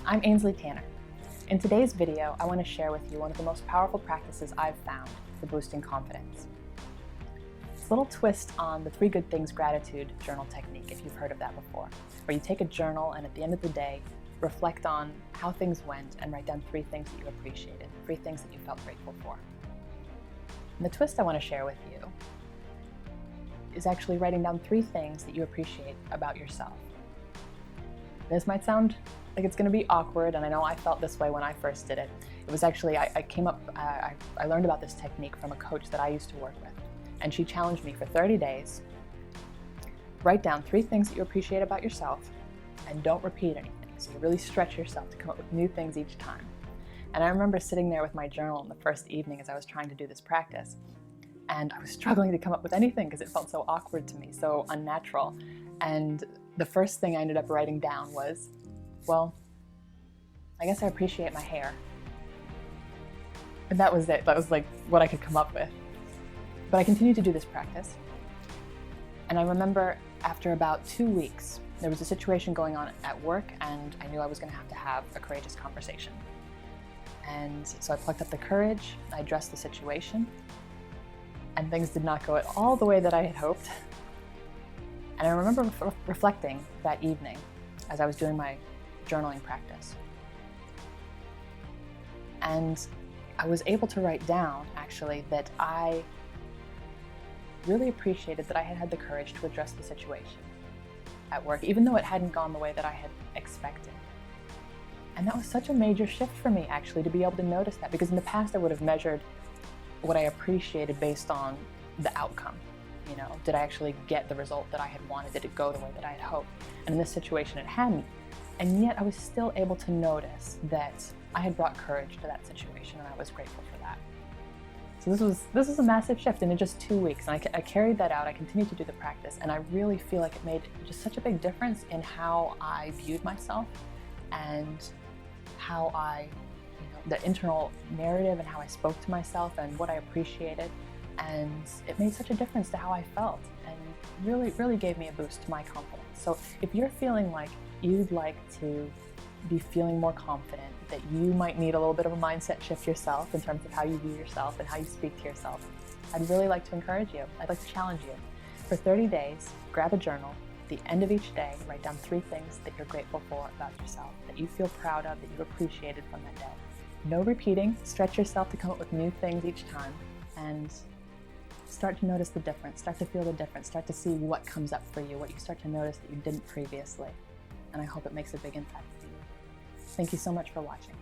I'm Aenslee. In today's video, I want to share with you one of the most powerful practices I've found for boosting confidence. It's a little twist on the 3 good things gratitude journal technique, if you've heard of that before, where you take a journal and at the end of the day, reflect on how things went and write down 3 things that you appreciated, 3 things that you felt grateful for. And the twist I want to share with you is actually writing down 3 things that you appreciate about yourself. This might sound like it's going to be awkward, and I know I felt this way when I first did it. It was actually, I learned about this technique from a coach that I used to work with, and she challenged me for 30 days, write down 3 things that you appreciate about yourself, and don't repeat anything. So you really stretch yourself to come up with new things each time. And I remember sitting there with my journal in the first evening as I was trying to do this practice, and I was struggling to come up with anything because it felt so awkward to me, so unnatural. And the first thing I ended up writing down was, well, I guess I appreciate my hair. And that was it. That was like what I could come up with. But I continued to do this practice. And I remember after about 2 weeks, there was a situation going on at work, and I knew I was going to have a courageous conversation. And so I plucked up the courage, I addressed the situation, and things did not go at all the way that I had hoped. And I remember reflecting that evening as I was doing my journaling practice. And I was able to write down, actually, that I really appreciated that I had had the courage to address the situation at work, even though it hadn't gone the way that I had expected. And that was such a major shift for me, actually, to be able to notice that, because in the past I would have measured what I appreciated based on the outcome. You know, did I actually get the result that I had wanted? Did it go the way that I had hoped? And in this situation, it hadn't. And yet I was still able to notice that I had brought courage to that situation, and I was grateful for that. So this was a massive shift in just 2 weeks, and I carried that out. I continued to do the practice, and I really feel like it made just such a big difference in how I viewed myself and how the internal narrative and how I spoke to myself and what I appreciated. And it made such a difference to how I felt, and really gave me a boost to my confidence. So if you're feeling like you'd like to be feeling more confident, that you might need a little bit of a mindset shift yourself in terms of how you view yourself and how you speak to yourself, I'd really like to encourage you. I'd like to challenge you. For 30 days, grab a journal. At the end of each day, write down 3 things that you're grateful for about yourself, that you feel proud of, that you appreciated from that day. No repeating. Stretch yourself to come up with new things each time, and start to notice the difference, start to feel the difference, start to see what comes up for you, what you start to notice that you didn't previously. And I hope it makes a big impact for you. Thank you so much for watching.